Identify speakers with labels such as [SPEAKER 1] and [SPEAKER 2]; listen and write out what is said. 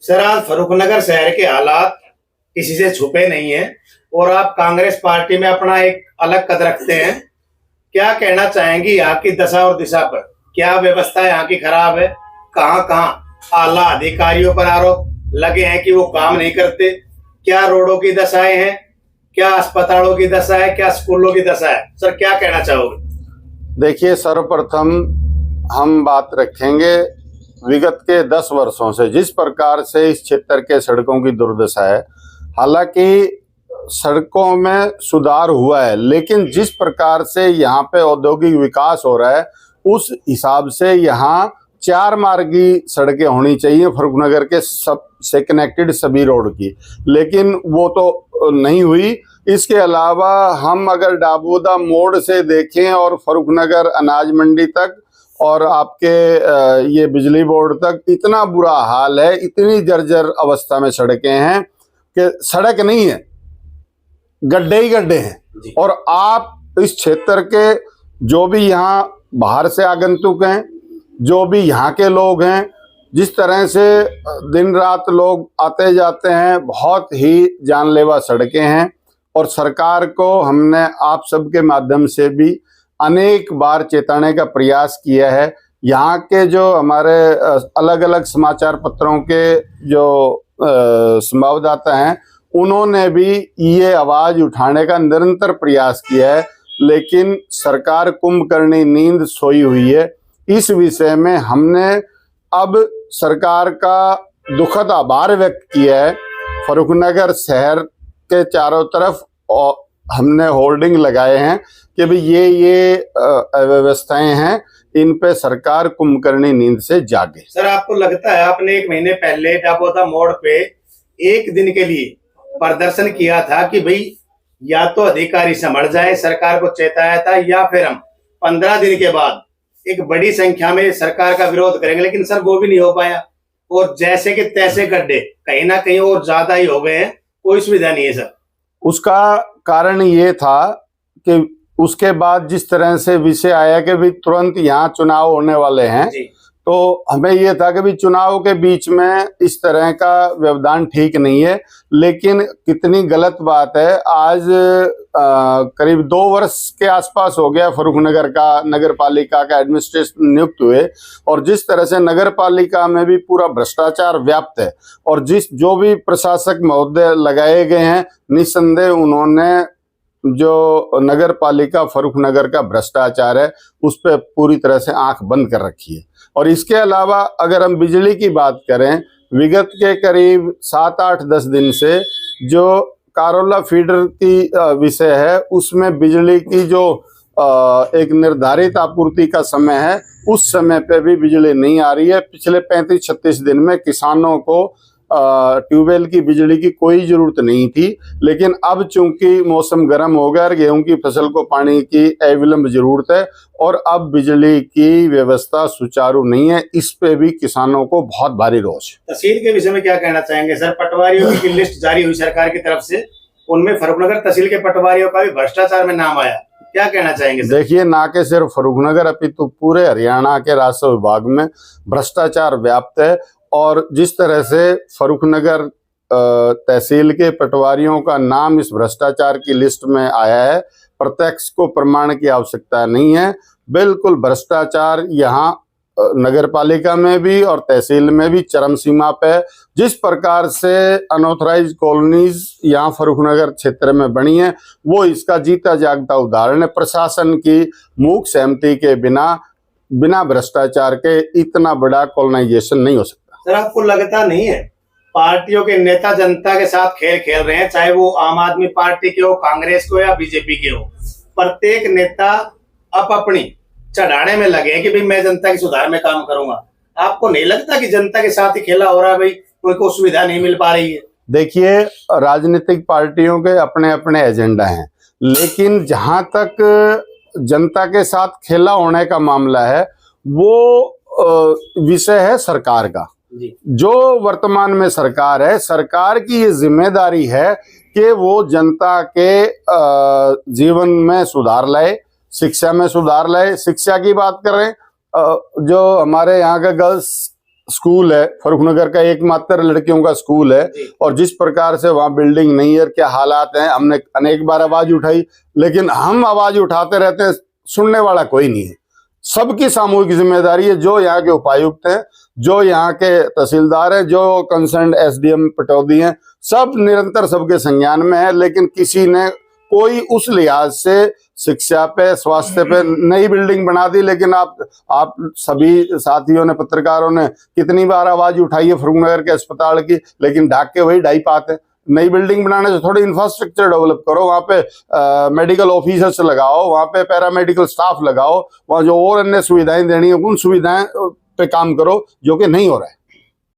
[SPEAKER 1] Sir, आज फर्रुखनगर शहर के हालात किसी से छुपे नहीं है और आप कांग्रेस पार्टी में अपना एक अलग कद रखते हैं। क्या कहना चाहेंगे यहाँ की दशा और दिशा पर? क्या व्यवस्था यहाँ की खराब है? कहाँ कहाँ आला अधिकारियों पर आरोप लगे हैं कि वो काम नहीं करते? क्या रोडों की दशाएं हैं? क्या अस्पतालों की दशा है? क्या स्कूलों की दशा है? सर, क्या कहना चाहोगे?
[SPEAKER 2] देखिए, सर्वप्रथम हम बात रखेंगे विगत के 10 वर्षों से जिस प्रकार से इस क्षेत्र के सड़कों की दुर्दशा है। हालांकि सड़कों में सुधार हुआ है, लेकिन जिस प्रकार से यहाँ पे औद्योगिक विकास हो रहा है उस हिसाब से यहाँ 4 मार्गी सड़कें होनी चाहिए फर्रुखनगर के सब से कनेक्टेड सभी रोड की, लेकिन वो तो नहीं हुई। इसके अलावा हम अगर डाबोदा मोड़ से देखें और फर्रुखनगर अनाज मंडी तक और आपके ये बिजली बोर्ड तक, इतना बुरा हाल है, इतनी जर्जर अवस्था में सड़कें हैं कि सड़क नहीं है, गड्ढे ही गड्ढे हैं। और आप इस क्षेत्र के जो भी यहाँ बाहर से आगंतुक हैं, जो भी यहाँ के लोग हैं, जिस तरह से दिन रात लोग आते जाते हैं, बहुत ही जानलेवा सड़कें हैं। और सरकार को हमने आप सबके माध्यम से भी अनेक बार चेताने का प्रयास किया है। यहाँ के जो हमारे अलग अलग समाचार पत्रों के जो संवाददाता हैं, उन्होंने भी ये आवाज उठाने का निरंतर प्रयास किया है, लेकिन सरकार कुंभकर्णी नींद सोई हुई है। इस विषय में हमने अब सरकार का दुखद आभार व्यक्त किया है। फर्रुखनगर शहर के चारों तरफ और हमने होर्डिंग लगाए हैं कि भाई ये अव्यवस्थाएं हैं, इन पे सरकार कुंभकर्णी नींद से जागे।
[SPEAKER 1] सर, आपको लगता है आपने 1 महीने पहले डाबोदा मोड़ पे 1 दिन के लिए प्रदर्शन किया था कि भाई या तो अधिकारी समझ जाए, सरकार को चेताया था, या फिर हम 15 दिन के बाद एक बड़ी संख्या में सरकार का विरोध करेंगे, लेकिन सर वो भी नहीं हो पाया और जैसे कि तैसे गड्ढे कहीं ना कहीं और ज्यादा ही हो गए हैं, कोई सुविधा नहीं है सर।
[SPEAKER 2] उसका कारण ये था कि उसके बाद जिस तरह से विषय आया कि भी तुरंत यहाँ चुनाव होने वाले हैं, तो हमें ये था कि भी चुनाव के बीच में इस तरह का व्यवधान ठीक नहीं है। लेकिन कितनी गलत बात है, आज करीब 2 वर्ष के आसपास हो गया फर्रुखनगर का नगर पालिका का एडमिनिस्ट्रेशन नियुक्त हुए, और जिस तरह से नगर पालिका में भी पूरा भ्रष्टाचार व्याप्त है, और जो भी प्रशासक महोदय लगाए गए हैं, निस्संदेह उन्होंने जो नगर पालिका फर्रुखनगर का भ्रष्टाचार है उस पर पूरी तरह से आंख बंद कर रखी है। और इसके अलावा अगर हम बिजली की बात करें, विगत के करीब 7, 8, 10 दिन से जो कारोला फीडर की विषय है, उसमें बिजली की जो एक निर्धारित आपूर्ति का समय है, उस समय पे भी बिजली नहीं आ रही है। पिछले 35-36 दिन में किसानों को ट्यूबवेल की बिजली की कोई जरूरत नहीं थी, लेकिन अब चूंकि मौसम गर्म हो गया और गेहूं की फसल को पानी की अविलंब जरूरत है, और अब बिजली की व्यवस्था सुचारू नहीं है, इस पे भी किसानों को बहुत भारी रोष।
[SPEAKER 1] तहसील के विषय में क्या कहना चाहेंगे सर? पटवारियों की लिस्ट जारी हुई सरकार की तरफ से, उनमें फर्रुखनगर तहसील के पटवारियों का भी भ्रष्टाचार में नाम आया, क्या कहना चाहेंगे सर?
[SPEAKER 2] देखिए, ना कि सिर्फ फर्रुखनगर अपितु पूरे हरियाणा के राजस्व विभाग में भ्रष्टाचार व्याप्त है। और जिस तरह से फर्रुखनगर तहसील के पटवारियों का नाम इस भ्रष्टाचार की लिस्ट में आया है, प्रत्यक्ष को प्रमाण की आवश्यकता नहीं है। बिल्कुल भ्रष्टाचार यहाँ नगर पालिका में भी और तहसील में भी चरम सीमा पे है। जिस प्रकार से अनऑथराइज कॉलोनीज यहाँ फर्रुखनगर क्षेत्र में बनी है, वो इसका जीता जागता उदाहरण है। प्रशासन की मूक सहमति के बिना भ्रष्टाचार के इतना बड़ा कॉलोनाइजेशन नहीं हो सकता।
[SPEAKER 1] सर, आपको लगता नहीं है पार्टियों के नेता जनता के साथ खेल खेल रहे हैं, चाहे वो आम आदमी पार्टी के हो, कांग्रेस को या बीजेपी के हो? प्रत्येक नेता अपनी चढ़ाने में लगे कि भाई मैं जनता के सुधार में काम करूंगा। आपको नहीं लगता कि जनता के साथ ही खेला हो रहा है, भाई कोई सुविधा नहीं मिल पा रही है?
[SPEAKER 2] देखिए, राजनीतिक पार्टियों के अपने अपने एजेंडा हैं, लेकिन जहां तक जनता के साथ खेला होने का मामला है, वो विषय है सरकार का। जो वर्तमान में सरकार है, सरकार की ये जिम्मेदारी है कि वो जनता के जीवन में सुधार लाए, शिक्षा में सुधार लाए। शिक्षा की बात करें, जो हमारे यहाँ का गर्ल्स स्कूल है, फर्रुखनगर का एकमात्र लड़कियों का स्कूल है, और जिस प्रकार से वहाँ बिल्डिंग नहीं है, क्या हालात हैं, हमने अनेक बार आवाज उठाई, लेकिन हम आवाज उठाते रहते हैं, सुनने वाला कोई नहीं है। सबकी सामूहिक जिम्मेदारी है, जो यहाँ के उपायुक्त हैं, जो यहाँ के तहसीलदार हैं, जो कंसर्न एसडीएम पटौदी हैं, सब निरंतर सबके संज्ञान में है, लेकिन किसी ने कोई उस लिहाज से शिक्षा पे, स्वास्थ्य पे नई बिल्डिंग बना दी। लेकिन आप सभी साथियों ने, पत्रकारों ने कितनी बार आवाज उठाई है फर्रुखनगर के अस्पताल की, लेकिन ढाक के वही ढाई पाते हैं। नई बिल्डिंग बनाने से थोड़ी इंफ्रास्ट्रक्चर डेवलप करो, वहाँ पे मेडिकल ऑफिसर्स लगाओ, वहाँ पे पैरामेडिकल स्टाफ लगाओ, वहाँ जो और अन्य सुविधाएं देनी है उन सुविधाएं पे काम करो, जो कि नहीं हो रहा है।